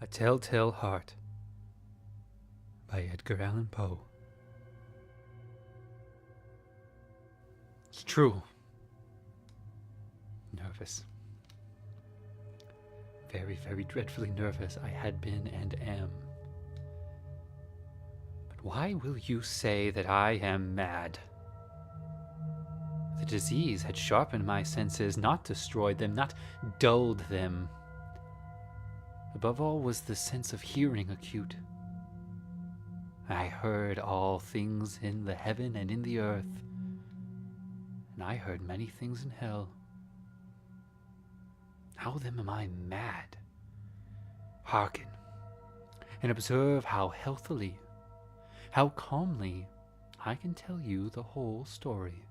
A Telltale Heart by Edgar Allan Poe. It's true. Nervous. Very, very dreadfully nervous I had been and am. But why will you say that I am mad? The disease had sharpened my senses, not destroyed them, not dulled them. Above all was the sense of hearing acute. I heard all things in the heaven and in the earth, and I heard many things in hell. How then am I mad? Hearken, and observe how healthily, how calmly I can tell you the whole story.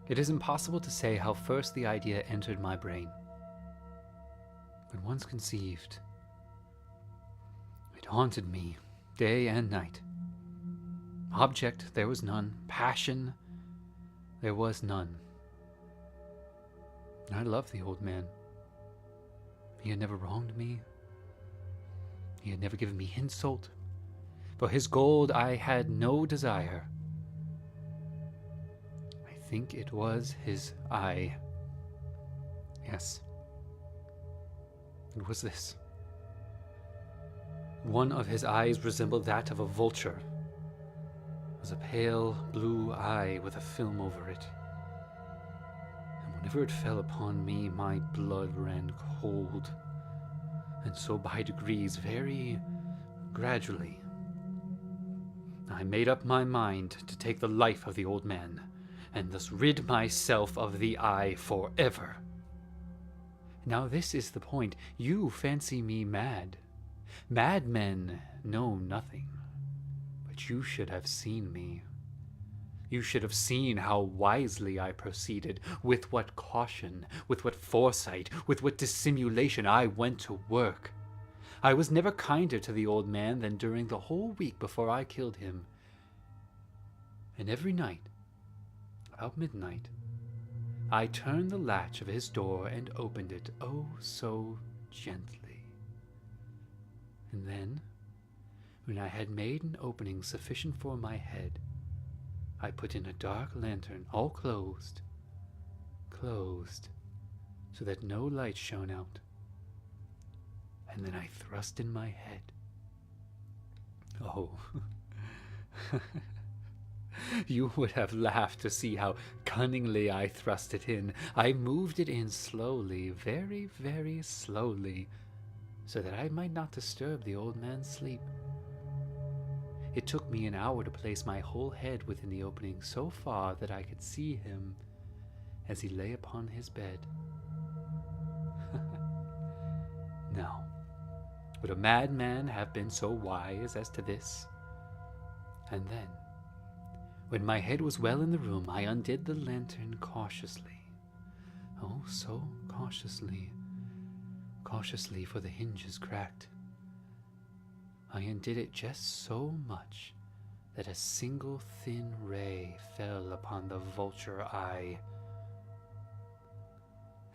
It is impossible to say how first the idea entered my brain. When once conceived, it haunted me day and night. Object there was none, passion there was none. I loved the old man. He had never wronged me. He had never given me insult. For his gold I had no desire. I think it was his eye. Yes. It was this. One of his eyes resembled that of a vulture. It was a pale blue eye with a film over it. And whenever it fell upon me, my blood ran cold. And so by degrees, very gradually, I made up my mind to take the life of the old man, and thus rid myself of the eye forever. Now this is the point. You fancy me mad. Madmen know nothing. But you should have seen me. You should have seen how wisely I proceeded, with what caution, with what foresight, with what dissimulation I went to work. I was never kinder to the old man than during the whole week before I killed him. And every night, about midnight, I turned the latch of his door and opened it, oh so gently. And then, when I had made an opening sufficient for my head, I put in a dark lantern, all closed, so that no light shone out. And then I thrust in my head. Oh, you would have laughed to see how cunningly I thrust it in. I moved it in slowly, very, very slowly, so that I might not disturb the old man's sleep. It took me an hour to place my whole head within the opening so far that I could see him as he lay upon his bed. Now, would a madman have been so wise as to this? And then, when my head was well in the room, I undid the lantern cautiously. Oh, so cautiously. Cautiously, for the hinges cracked. I undid it just so much that a single thin ray fell upon the vulture eye.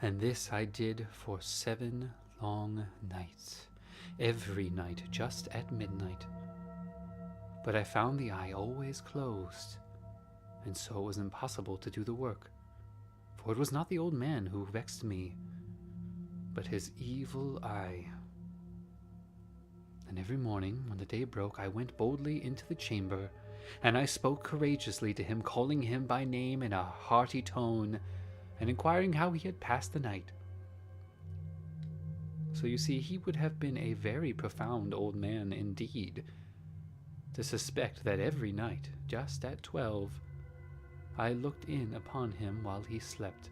And this I did for 7 long nights, every night just at midnight. But I found the eye always closed, and so it was impossible to do the work. For it was not the old man who vexed me, but his evil eye. And every morning, when the day broke, I went boldly into the chamber, and I spoke courageously to him, calling him by name in a hearty tone, and inquiring how he had passed the night. So you see, he would have been a very profound old man indeed, to suspect that every night, just at 12, I looked in upon him while he slept.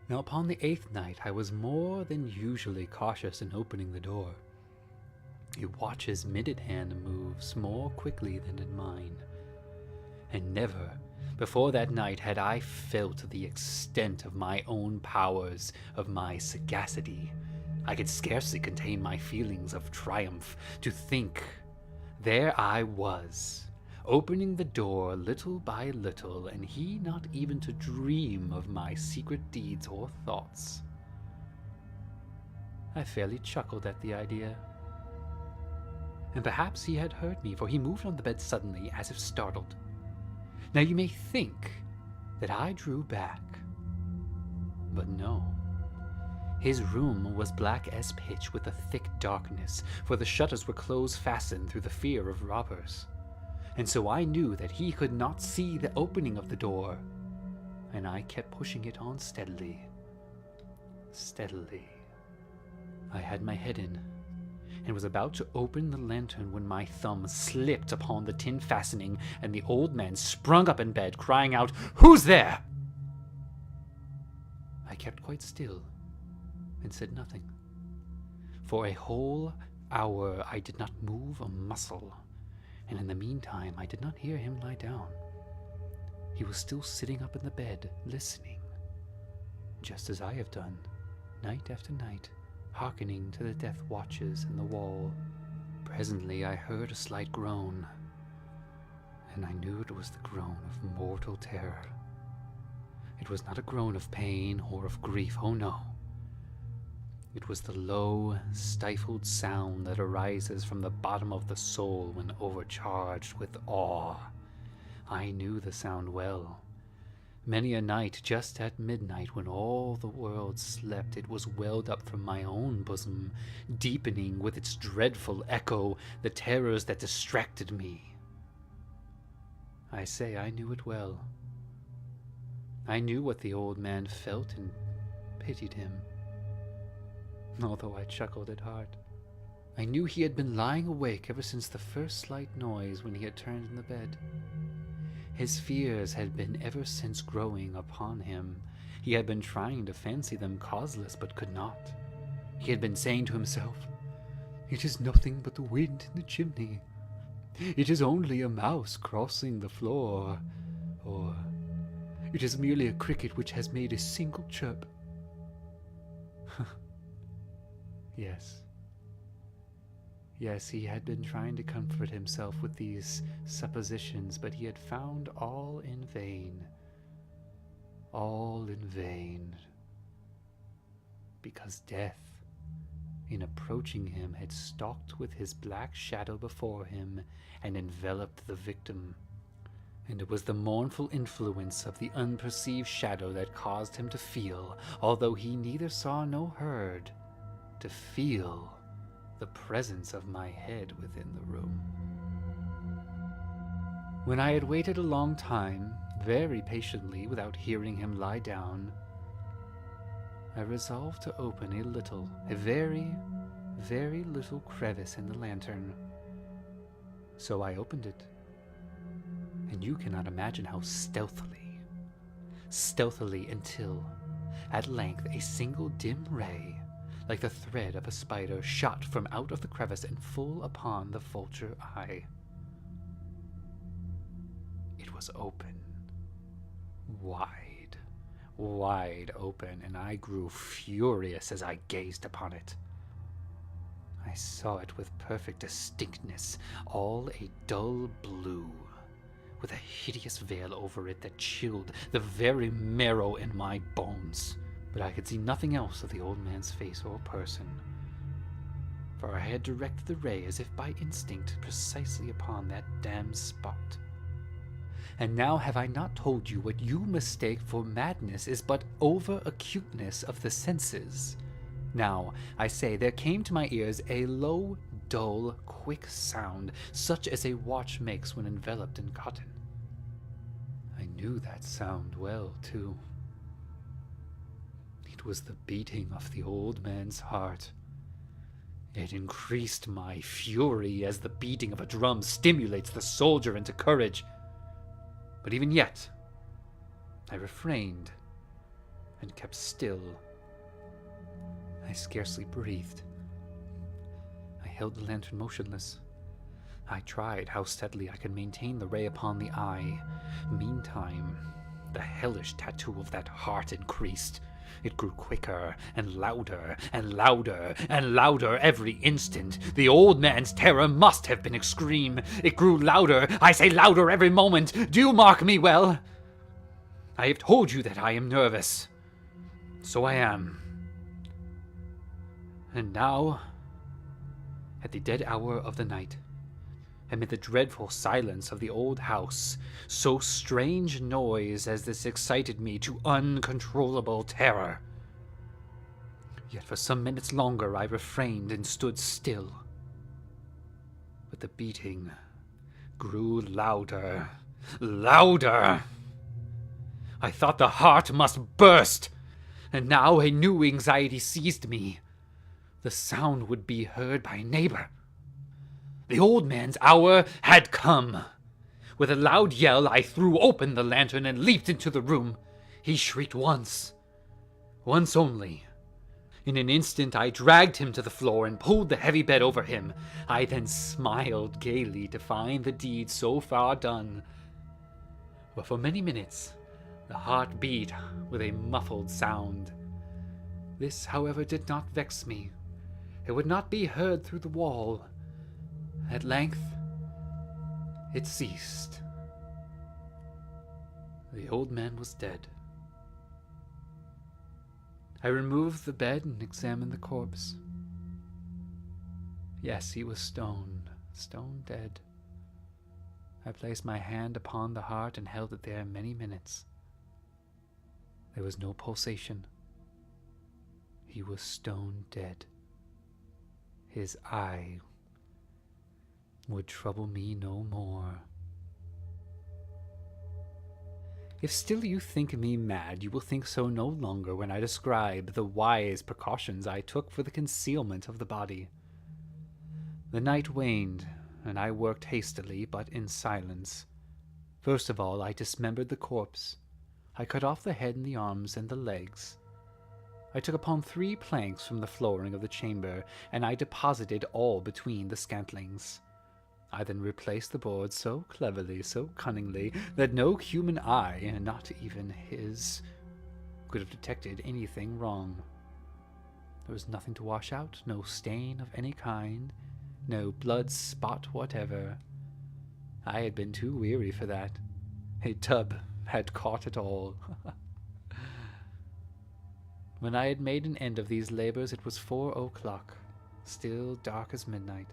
Now upon the 8th night I was more than usually cautious in opening the door. A watch's minute hand moves more quickly than did mine, and never before that night had I felt the extent of my own powers, of my sagacity. I could scarcely contain my feelings of triumph. To think, there I was, opening the door little by little, and he not even to dream of my secret deeds or thoughts. I fairly chuckled at the idea. And perhaps he had heard me, for he moved on the bed suddenly, as if startled. Now you may think that I drew back, but no. His room was black as pitch with a thick darkness, for the shutters were close fastened through the fear of robbers. And so I knew that he could not see the opening of the door, and I kept pushing it on steadily. Steadily. I had my head in, and was about to open the lantern when my thumb slipped upon the tin fastening, and the old man sprung up in bed, crying out, "Who's there?" I kept quite still, and said nothing. For a whole hour I did not move a muscle, and in the meantime I did not hear him lie down. He was still sitting up in the bed, listening, just as I have done, night after night, hearkening to the death watches in the wall. Presently I heard a slight groan, and I knew it was the groan of mortal terror. It was not a groan of pain or of grief, oh no. It was the low, stifled sound that arises from the bottom of the soul when overcharged with awe. I knew the sound well. Many a night, just at midnight, when all the world slept, it was welled up from my own bosom, deepening with its dreadful echo the terrors that distracted me. I say I knew it well. I knew what the old man felt and pitied him, although I chuckled at heart. I knew he had been lying awake ever since the first slight noise when he had turned in the bed. His fears had been ever since growing upon him. He had been trying to fancy them causeless, but could not. He had been saying to himself, "It is nothing but the wind in the chimney. It is only a mouse crossing the floor," or "It is merely a cricket which has made a single chirp." Yes, he had been trying to comfort himself with these suppositions, but he had found all in vain. All in vain. Because death, in approaching him, had stalked with his black shadow before him and enveloped the victim. And it was the mournful influence of the unperceived shadow that caused him to feel, although he neither saw nor heard, to feel the presence of my head within the room. When I had waited a long time, very patiently, without hearing him lie down, I resolved to open a very, very little crevice in the lantern. So I opened it, and you cannot imagine how stealthily, until, at length, a single dim ray, like the thread of a spider, shot from out of the crevice and full upon the vulture eye. It was open, wide open, and I grew furious as I gazed upon it. I saw it with perfect distinctness, all a dull blue, with a hideous veil over it that chilled the very marrow in my bones. But I could see nothing else of the old man's face or person, for I had directed the ray as if by instinct precisely upon that damned spot. And now have I not told you what you mistake for madness is but over-acuteness of the senses? Now, I say, there came to my ears a low, dull, quick sound, such as a watch makes when enveloped in cotton. I knew that sound well, too. It was the beating of the old man's heart. It increased my fury as the beating of a drum stimulates the soldier into courage. But even yet, I refrained and kept still. I scarcely breathed. I held the lantern motionless. I tried how steadily I could maintain the ray upon the eye. Meantime, the hellish tattoo of that heart increased. It grew quicker and louder and louder and louder every instant. The old man's terror must have been extreme. It grew louder, I say louder every moment. Do you mark me well? I have told you that I am nervous. So I am. And now, at the dead hour of the night, amid the dreadful silence of the old house, so strange noise as this excited me to uncontrollable terror. Yet for some minutes longer I refrained and stood still. But the beating grew louder, louder. I thought the heart must burst, and now a new anxiety seized me. The sound would be heard by a neighbor. The old man's hour had come. With a loud yell, I threw open the lantern and leaped into the room. He shrieked once only. In an instant, I dragged him to the floor and pulled the heavy bed over him. I then smiled gaily to find the deed so far done. But for many minutes, the heart beat with a muffled sound. This, however, did not vex me. It would not be heard through the wall. At length, it ceased. The old man was dead. I removed the bed and examined the corpse. Yes, he was stone dead. I placed my hand upon the heart and held it there many minutes. There was no pulsation. He was stone dead. His eye would trouble me no more. If still you think me mad, you will think so no longer when I describe the wise precautions I took for the concealment of the body. The night waned, and I worked hastily, but in silence. First of all, I dismembered the corpse. I cut off the head and the arms and the legs. I took upon 3 planks from the flooring of the chamber, and I deposited all between the scantlings. I then replaced the boards so cleverly, so cunningly, that no human eye, not even his, could have detected anything wrong. There was nothing to wash out, no stain of any kind, no blood spot whatever. I had been too weary for that. A tub had caught it all. When I had made an end of these labors, it was 4 o'clock, still dark as midnight.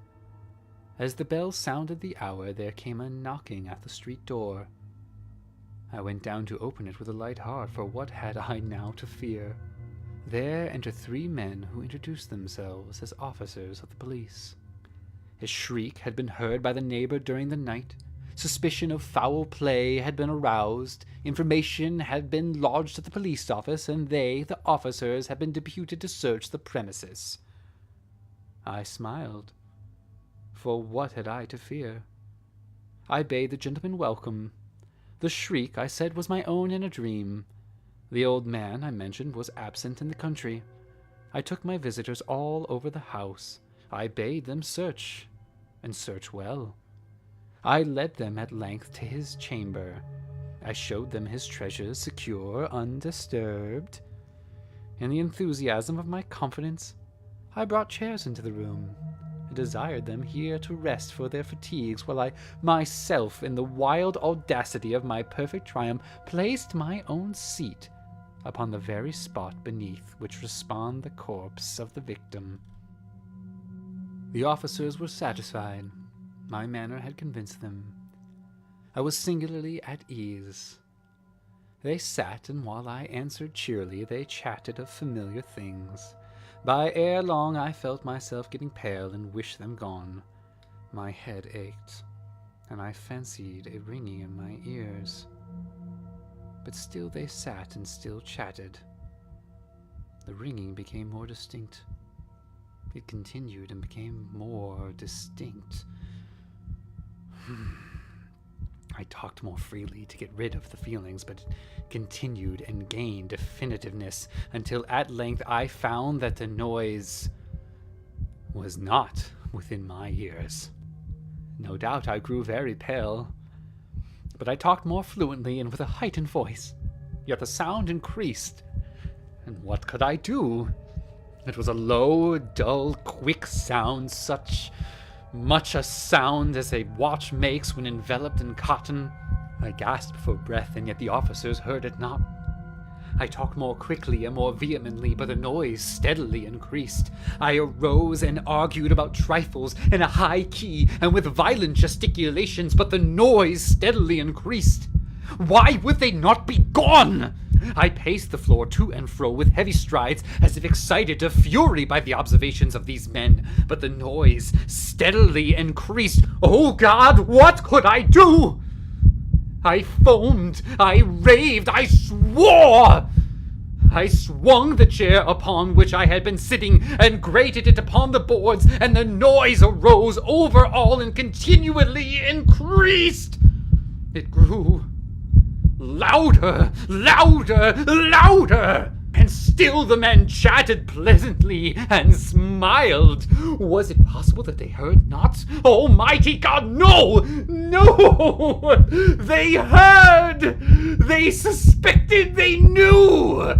As the bell sounded the hour, there came a knocking at the street door. I went down to open it with a light heart, for what had I now to fear? There entered 3 men who introduced themselves as officers of the police. A shriek had been heard by the neighbor during the night. Suspicion of foul play had been aroused. Information had been lodged at the police office, and they, the officers, had been deputed to search the premises. I smiled. For what had I to fear? I bade the gentleman welcome. The shriek, I said, was my own in a dream. The old man, I mentioned, was absent in the country. I took my visitors all over the house. I bade them search, and search well. I led them at length to his chamber. I showed them his treasures, secure, undisturbed. In the enthusiasm of my confidence, I brought chairs into the room. I desired them here to rest for their fatigues, while I myself, in the wild audacity of my perfect triumph, placed my own seat upon the very spot beneath which respawned the corpse of the victim. The officers were satisfied. My manner had convinced them. I was singularly at ease. They sat, and while I answered cheerily, they chatted of familiar things. By ere long I felt myself getting pale and wished them gone. My head ached, and I fancied a ringing in my ears. But still they sat and still chatted. The ringing became more distinct. It continued and became more distinct. I talked more freely to get rid of the feelings, but it continued and gained definitiveness until at length I found that the noise was not within my ears. No doubt I grew very pale, but I talked more fluently and with a heightened voice. Yet the sound increased, and what could I do? It was a low, dull, quick sound, much a sound as a watch makes when enveloped in cotton. I gasped for breath, and yet the officers heard it not. I talked more quickly and more vehemently, but the noise steadily increased. I arose and argued about trifles in a high key and with violent gesticulations, but the noise steadily increased. Why would they not be gone? I paced the floor to and fro with heavy strides, as if excited to fury by the observations of these men, but the noise steadily increased. Oh God, what could I do? I foamed, I raved, I swore! I swung the chair upon which I had been sitting and grated it upon the boards, and the noise arose over all and continually increased. It grew louder, louder, louder, and still the men chatted pleasantly and smiled. Was it possible that they heard not? Almighty God, no! No! They heard! They suspected! They knew!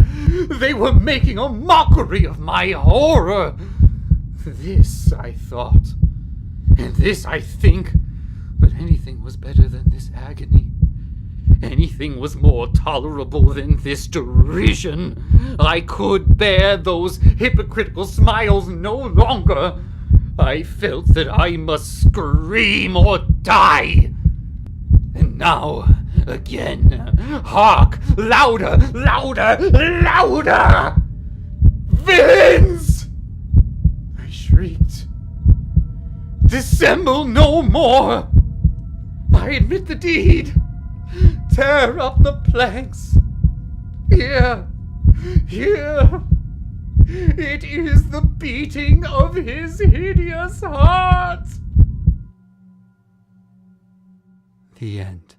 They were making a mockery of my horror! This, I thought, and this I think, but anything was better than this agony. Anything was more tolerable than this derision. I could bear those hypocritical smiles no longer. I felt that I must scream or die. And now, again, hark! Louder, louder, louder! Villains! I shrieked. Dissemble no more! I admit the deed. Tear up the planks. Here, here. It is the beating of his hideous heart. The end.